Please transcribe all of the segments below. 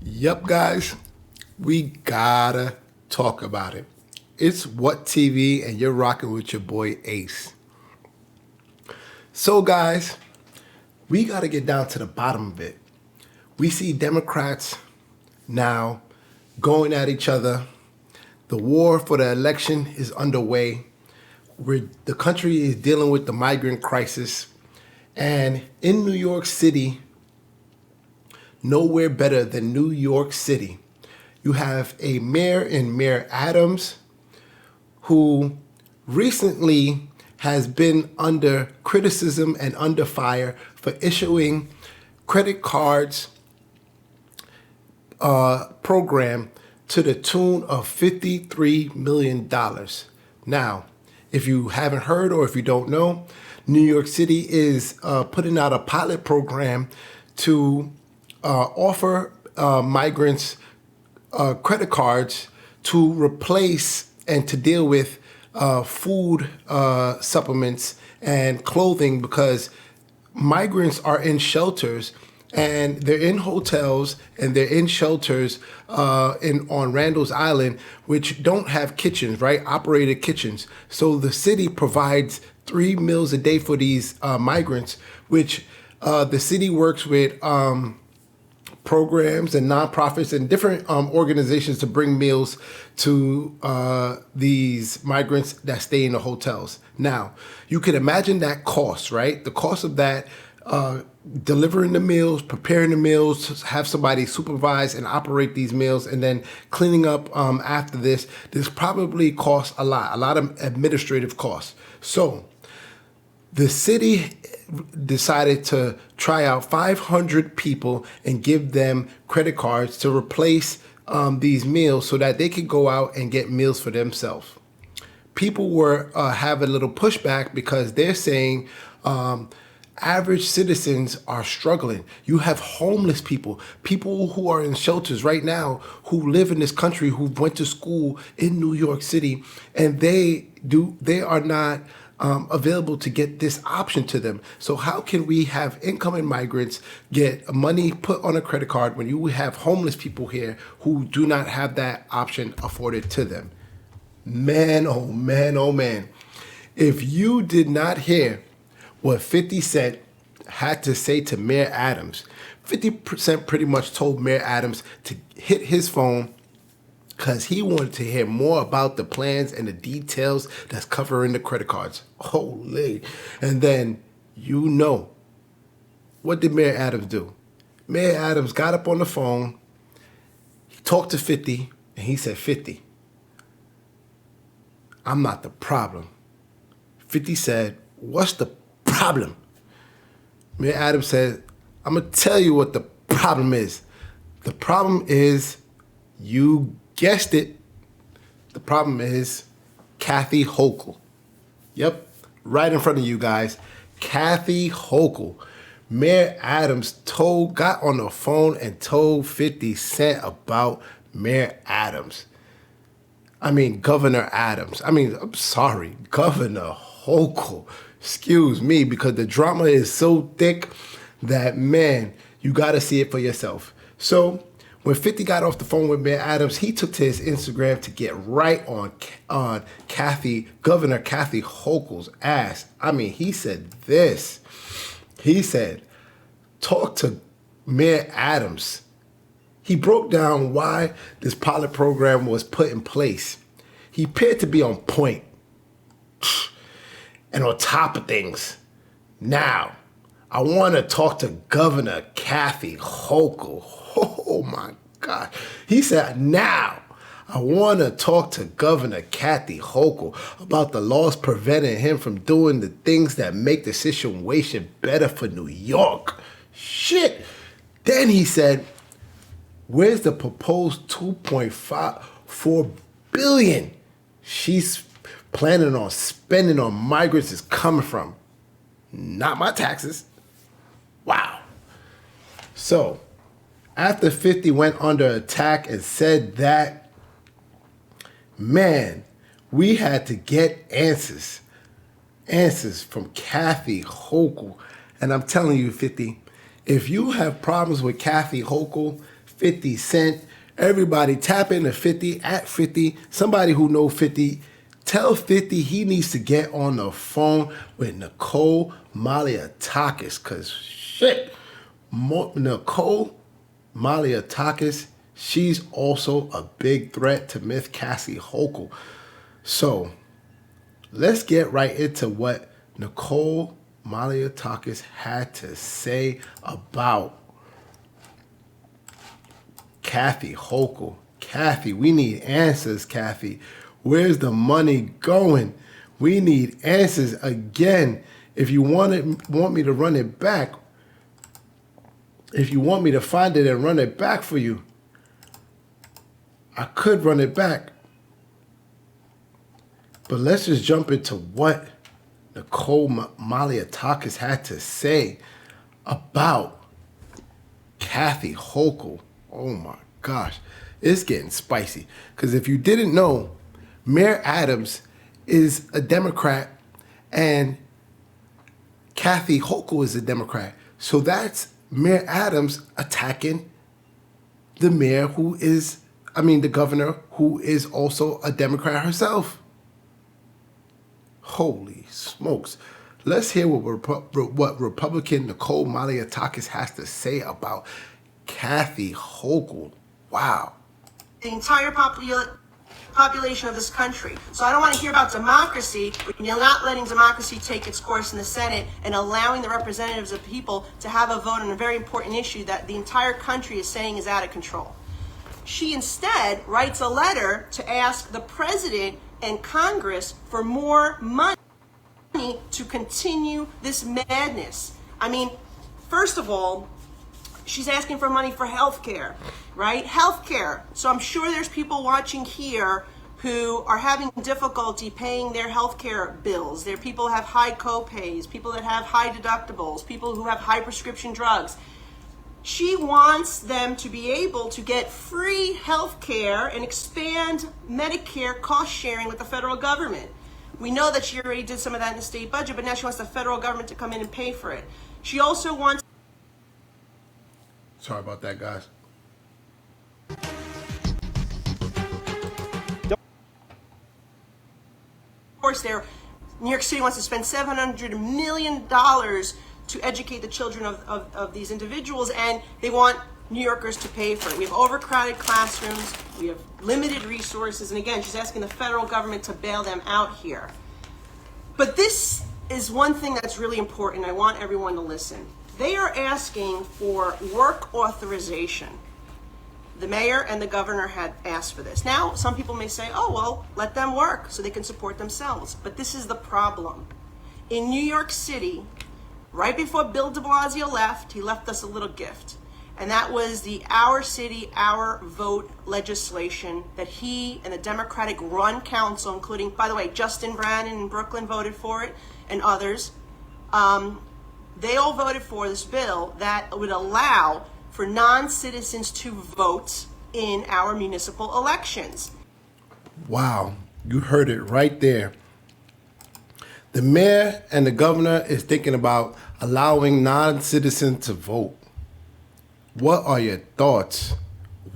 Yep, guys, we gotta talk about it. It's What TV, and you're rocking with your boy Ace. So, guys, we gotta get down to the bottom of it. We see Democrats now going at each other. The war for the election is underway. The country is dealing with the migrant crisis. And in New York City, nowhere better than New York City, you have a mayor in Mayor Adams who recently has been under criticism and under fire for issuing credit cards program to the tune of $53 million. Now, if you haven't heard or if you don't know, New York City is putting out a pilot program to offer migrants credit cards to replace and to deal with food supplements and clothing, because migrants are in shelters and they're in hotels and they're in shelters on Randall's Island, which don't have kitchens, right? Operated kitchens. So the city provides 3 meals a day for these migrants, which the city works with programs and nonprofits and different organizations to bring meals to these migrants that stay in the hotels. Now, you can imagine that cost, right? The cost of that, delivering the meals, preparing the meals, have somebody supervise and operate these meals, and then cleaning up after this probably costs a lot of administrative costs. So the city decided to try out 500 people and give them credit cards to replace these meals so that they could go out and get meals for themselves. People were having a little pushback because they're saying average citizens are struggling. You have homeless people who are in shelters right now, who live in this country, who went to school in New York City, and they are not available to get this option to them. So how can we have incoming migrants get money put on a credit card when you have homeless people here who do not have that option afforded to them? Man, oh man, oh man. If you did not hear what 50 Cent had to say to Mayor Adams, 50% pretty much told Mayor Adams to hit his phone because he wanted to hear more about the plans and the details that's covering the credit cards. Holy. And then, what did Mayor Adams do? Mayor Adams got up on the phone, he talked to 50, and he said, 50, I'm not the problem. 50 said, what's the problem? Mayor Adams said, I'm going to tell you what the problem is. The problem is, you guessed it, the problem is Kathy Hochul. Yep, right in front of you guys, Kathy Hochul. Mayor Adams got on the phone and told 50 Cent about Mayor Adams. Governor Adams. I'm sorry, Governor Hochul. Excuse me, because the drama is so thick that, man, you got to see it for yourself. So when 50 got off the phone with Mayor Adams, he took to his Instagram to get right on Governor Kathy Hochul's ass. He said this. He said, talk to Mayor Adams. He broke down why this pilot program was put in place. He appeared to be on point and on top of things. Now, I want to talk to Governor Kathy Hochul. Oh my God. He said, now, I want to talk to Governor Kathy Hochul about the laws preventing him from doing the things that make the situation better for New York. Shit. Then he said, where's the proposed $2.4 billion she's planning on spending on migrants is coming from? Not my taxes. Wow. So, after 50 went under attack and said that, man, we had to get answers from Kathy Hochul. And I'm telling you, 50, if you have problems with Kathy Hochul, 50 Cent. Everybody tap into 50 at 50. Somebody who know 50, tell 50 he needs to get on the phone with Nicole Malliotakis, because shit, Nicole Malliotakis, she's also a big threat to Miss Cassie Hochul. So let's get right into what Nicole Malliotakis had to say about Kathy Hochul. Kathy, we need answers, Kathy. Where's the money going? We need answers again. If you want me to run it back, if you want me to find it and run it back for you, I could run it back. But let's just jump into what Nicole Malliotakis had to say about Kathy Hochul. Oh my gosh, it's getting spicy. Because if you didn't know, Mayor Adams is a Democrat and Kathy Hochul is a Democrat. So that's Mayor Adams attacking the mayor the governor who is also a Democrat herself. Holy smokes. Let's hear what Republican Nicole Malliotakis has to say about Kathy Hochul. Wow. The entire population of this country. So I don't want to hear about democracy when you're not letting democracy take its course in the Senate and allowing the representatives of the people to have a vote on a very important issue that the entire country is saying is out of control. She instead writes a letter to ask the president and Congress for more money to continue this madness. I mean, first of all, she's asking for money for health care, right? Health care. So I'm sure there's people watching here who are having difficulty paying their health care bills. There are people who have high co-pays, people that have high deductibles, people who have high prescription drugs. She wants them to be able to get free health care and expand Medicare cost sharing with the federal government. We know that she already did some of that in the state budget, but now she wants the federal government to come in and pay for it. She also wants... Sorry about that, guys. Of course, New York City wants to spend $700 million to educate the children of these individuals, and they want New Yorkers to pay for it. We have overcrowded classrooms, we have limited resources, and again, she's asking the federal government to bail them out here. But this is one thing that's really important. I want everyone to listen. They are asking for work authorization. The mayor and the governor had asked for this. Now, some people may say, oh, well, let them work so they can support themselves. But this is the problem. In New York City, right before Bill de Blasio left, he left us a little gift. And that was the Our City, Our Vote legislation that he and the Democratic run council, including, by the way, Justin Brannan in Brooklyn voted for it and others. They all voted for this bill that would allow for non-citizens to vote in our municipal elections. Wow, you heard it right there. The mayor and the governor is thinking about allowing non-citizens to vote. What are your thoughts?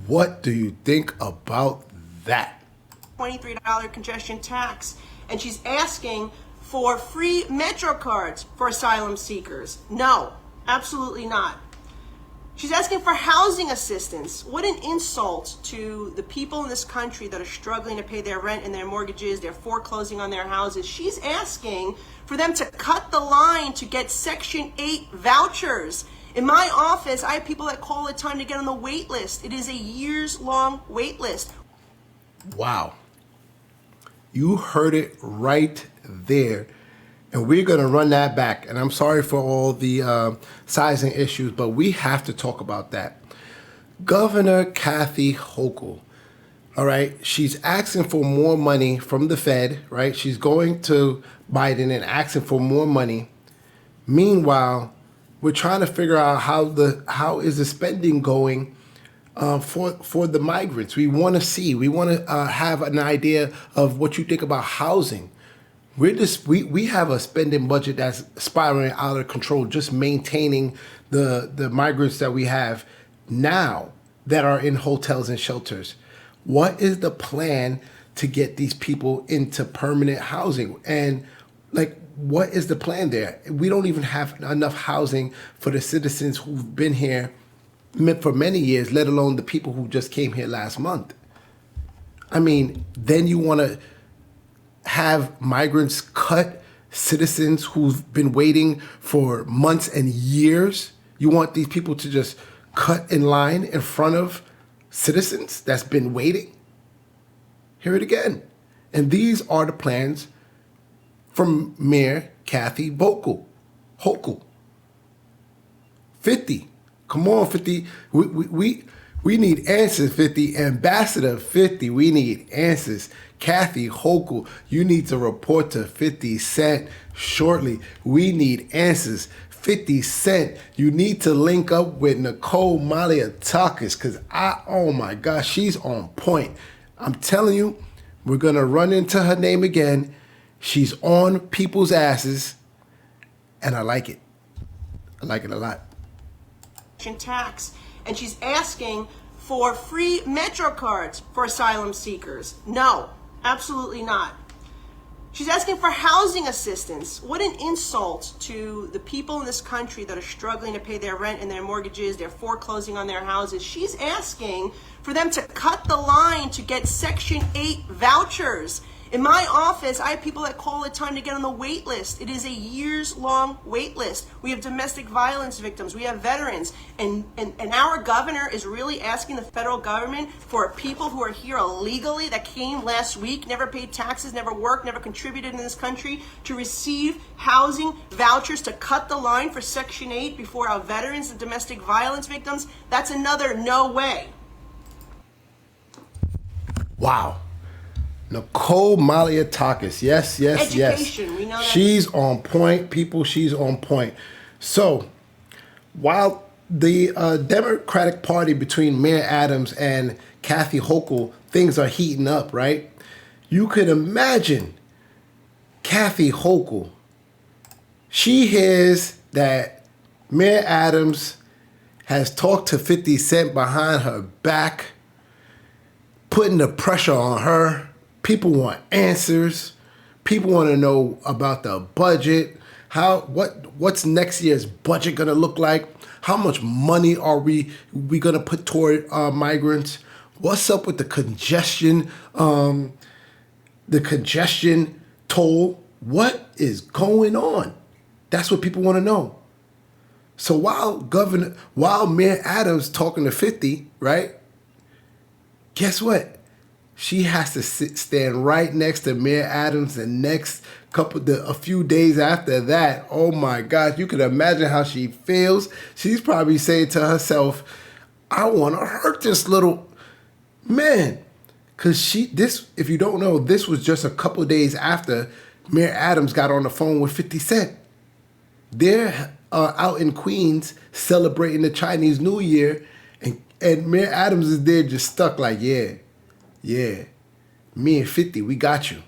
What do you think about that? $23 congestion tax. And she's asking for free Metro cards for asylum seekers. No, absolutely not. She's asking for housing assistance. What an insult to the people in this country that are struggling to pay their rent and their mortgages. They're foreclosing on their houses. She's asking for them to cut the line to get Section 8 vouchers. In my office, I have people that call it time to get on the wait list. It is a years-long wait list. Wow. You heard it right there. And we're going to run that back. And I'm sorry for all the sizing issues, but we have to talk about that. Governor Kathy Hochul, all right, she's asking for more money from the Fed, right? She's going to Biden and asking for more money. Meanwhile, we're trying to figure out how is the spending going for the migrants. We want to have an idea of what you think about housing. We have a spending budget that's spiraling out of control, just maintaining the migrants that we have now. that are in hotels and shelters. What is the plan to get these people into permanent housing? And like, what is the plan there? We don't even have enough housing for the citizens who've been here for many years, let alone the people who just came here last month. I mean, then you want to have migrants cut citizens who've been waiting for months and years? You want these people to just cut in line in front of citizens that's been waiting? Hear it again. And these are the plans from Mayor Kathy Hochul. 50. Come on, 50. We need answers, 50. Ambassador 50, we need answers. Kathy Hochul, you need to report to 50 Cent shortly. We need answers. 50 Cent, you need to link up with Nicole Malliotakis, because oh my gosh, she's on point. I'm telling you, we're going to run into her name again. She's on people's asses, and I like it. I like it a lot. Tax, and she's asking for free Metro cards for asylum seekers. No, absolutely not. She's asking for housing assistance. What an insult to the people in this country that are struggling to pay their rent and their mortgages. They're foreclosing on their houses. She's asking for them to cut the line to get Section 8 vouchers. In my office, I have people that call all the time to get on the wait list. It is a years-long wait list. We have domestic violence victims. We have veterans. And our governor is really asking the federal government for people who are here illegally that came last week, never paid taxes, never worked, never contributed in this country, to receive housing vouchers to cut the line for Section 8 before our veterans and domestic violence victims. That's another no way. Wow. Nicole Malliotakis. Yes. Education, we know that. She's on point, people. She's on point. So, while the Democratic Party between Mayor Adams and Kathy Hochul, things are heating up, right? You could imagine Kathy Hochul. She hears that Mayor Adams has talked to 50 Cent behind her back, putting the pressure on her. People want answers. People want to know about the budget. What's next year's budget going to look like? How much money are we going to put toward migrants? What's up with the congestion? The congestion toll. What is going on? That's what people want to know. So while Mayor Adams talking to 50, right? Guess what? She has to stand right next to Mayor Adams, and a few days after that, oh my God, you can imagine how she feels. She's probably saying to herself, I want to hurt this little man. Because if you don't know, this was just a couple days after Mayor Adams got on the phone with 50 Cent. They're out in Queens celebrating the Chinese New Year, and Mayor Adams is there just stuck like, yeah, me and 50, we got you.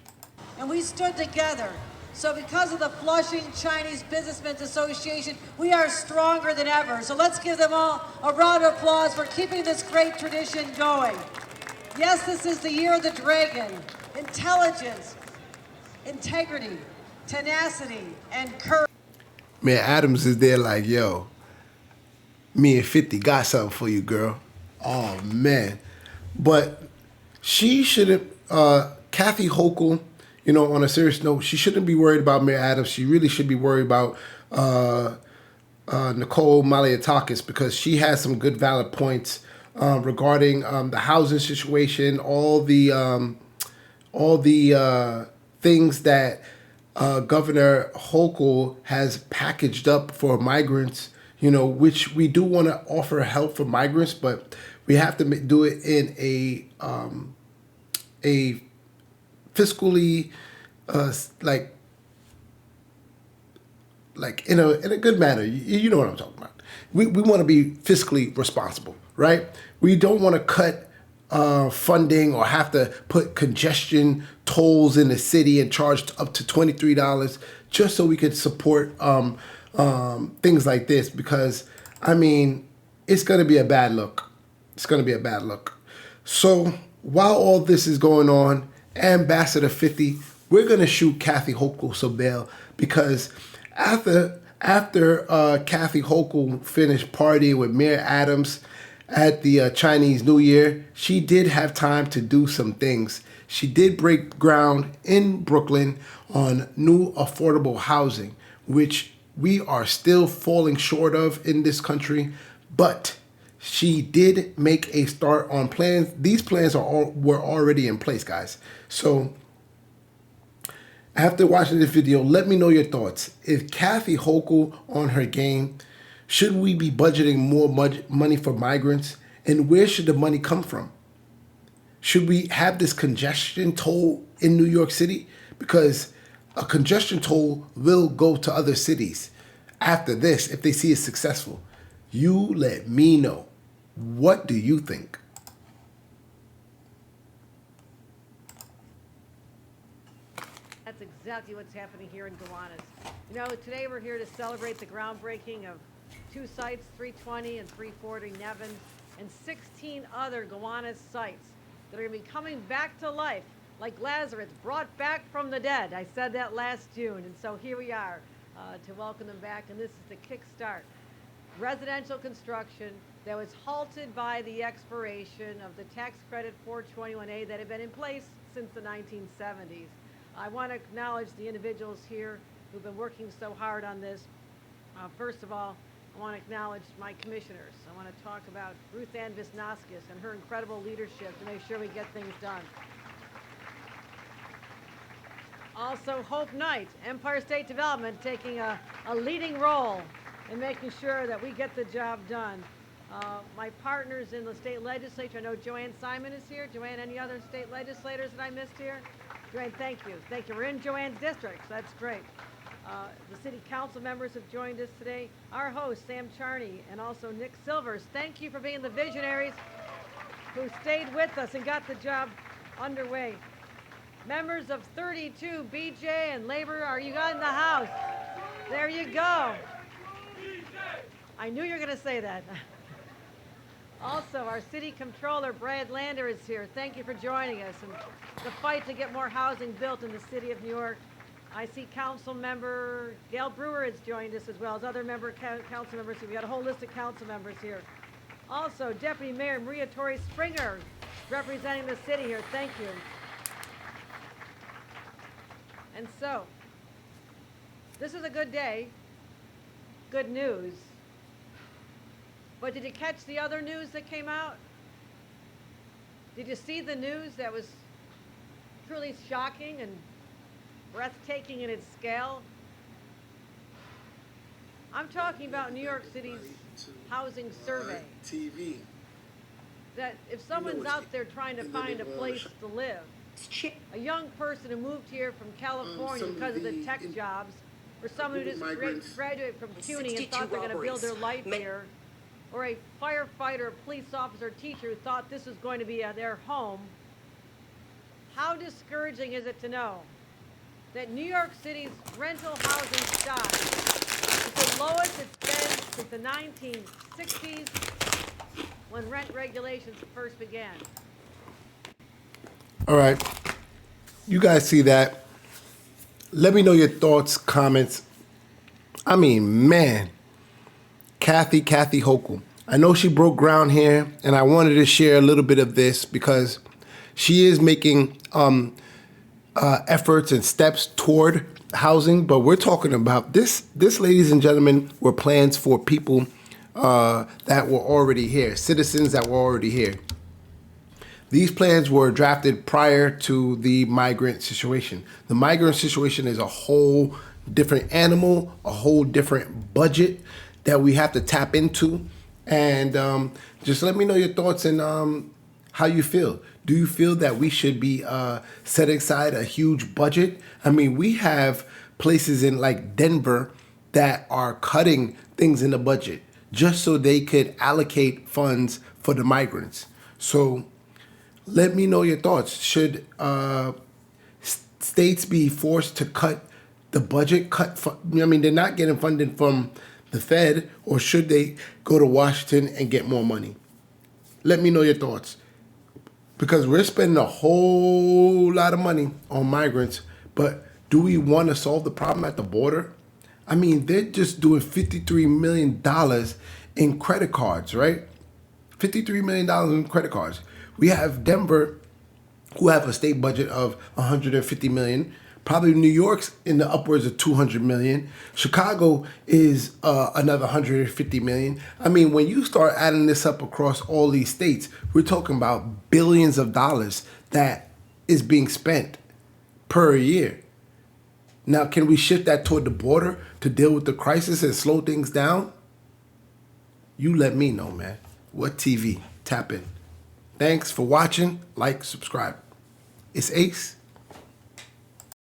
And we stood together. So because of the Flushing Chinese Businessmen's Association, we are stronger than ever. So let's give them all a round of applause for keeping this great tradition going. Yes, this is the year of the dragon. Intelligence, integrity, tenacity, and courage. Mayor Adams is there like, yo, me and 50 got something for you, girl. Oh, man. But she shouldn't, Kathy Hochul, on a serious note, she shouldn't be worried about Mayor Adams. She really should be worried about Nicole Malliotakis, because she has some good valid points regarding the housing situation, all the things that Governor Hochul has packaged up for migrants, which we do want to offer help for migrants, but we have to do it in a fiscally like in a good manner. You know what I'm talking about. We want to be fiscally responsible, right? We don't want to cut funding or have to put congestion tolls in the city and charge up to $23 just so we could support things like this, because I mean, it's going to be a bad look. It's going to be a bad look. So while all this is going on, Ambassador 50, we're going to shoot Kathy Hochul some bail because after Kathy Hochul finished partying with Mayor Adams at the Chinese New Year, she did have time to do some things. She did break ground in Brooklyn on new affordable housing, which we are still falling short of in this country, but she did make a start on plans. These plans were already in place, guys. So after watching this video, let me know your thoughts. Is Kathy Hochul on her game? Should we be budgeting more money for migrants? And where should the money come from? Should we have this congestion toll in New York City? Because a congestion toll will go to other cities after this if they see it successful. You let me know. What do you think? That's exactly what's happening here in Gowanus. You know, today we're here to celebrate the groundbreaking of 2 sites, 320 and 340 Nevin, and 16 other Gowanus sites that are going to be coming back to life, like Lazarus, brought back from the dead. I said that last June, and so here we are to welcome them back, and this is the kickstart. Residential construction that was halted by the expiration of the tax credit 421A that had been in place since the 1970s. I want to acknowledge the individuals here who've been working so hard on this. First of all, I want to acknowledge my commissioners. I want to talk about Ruth Ann Visnaskis and her incredible leadership to make sure we get things done. Also, Hope Knight, Empire State Development, taking a leading role in making sure that we get the job done. My partners in the state legislature, I know Joanne Simon is here. Joanne, any other state legislators that I missed here? Joanne, thank you. Thank you. We're in Joanne's district, so that's great. The city council members have joined us today. Our host, Sam Charney, and also Nick Silvers. Thank you for being the visionaries who stayed with us and got the job underway. Members of 32 BJ and Labor, are you in the house? There you go. I knew you were going to say that. Also, our city controller, Brad Lander, is here. Thank you for joining us and the fight to get more housing built in the city of New York. I see council member Gail Brewer has joined us as well as other council members. We've got a whole list of council members here. Also, Deputy Mayor Maria Torrey Springer representing the city here. Thank you. And so, this is a good day, good news. But did you catch the other news that came out? Did you see the news that was truly shocking and breathtaking in its scale? I'm talking about New York City's housing survey. TV. That if someone's out there trying to find a place to live, a young person who moved here from California because of the tech jobs, or someone who just graduated from CUNY and thought they're going to build their life here, or a firefighter, a police officer, teacher who thought this was going to be their home, how discouraging is it to know that New York City's rental housing stock is the lowest it's been since the 1960s when rent regulations first began? All right. You guys see that? Let me know your thoughts, comments. I mean, man. Kathy Hochul. I know she broke ground here, and I wanted to share a little bit of this because she is making efforts and steps toward housing, but we're talking about this, ladies and gentlemen, were plans for people that were already here, citizens that were already here. These plans were drafted prior to the migrant situation. The migrant situation is a whole different animal, a whole different budget that we have to tap into. And just let me know your thoughts and how you feel. Do you feel that we should be setting aside a huge budget? I mean, we have places in like Denver that are cutting things in the budget just so they could allocate funds for the migrants. So let me know your thoughts. Should states be forced to cut the budget? I mean, they're not getting funding from the Fed, or should they go to Washington and get more money? Let me know your thoughts. Because we're spending a whole lot of money on migrants, but do we want to solve the problem at the border? I mean, they're just doing $53 million in credit cards, right? $53 million in credit cards. We have Denver, who have a state budget of $150 million. Probably New York's in the upwards of $200 million. Chicago is another $150 million. I mean, when you start adding this up across all these states, we're talking about billions of dollars that is being spent per year. Now, can we shift that toward the border to deal with the crisis and slow things down? You let me know, man. What TV? Tap in. Thanks for watching. Like, subscribe. It's Ace.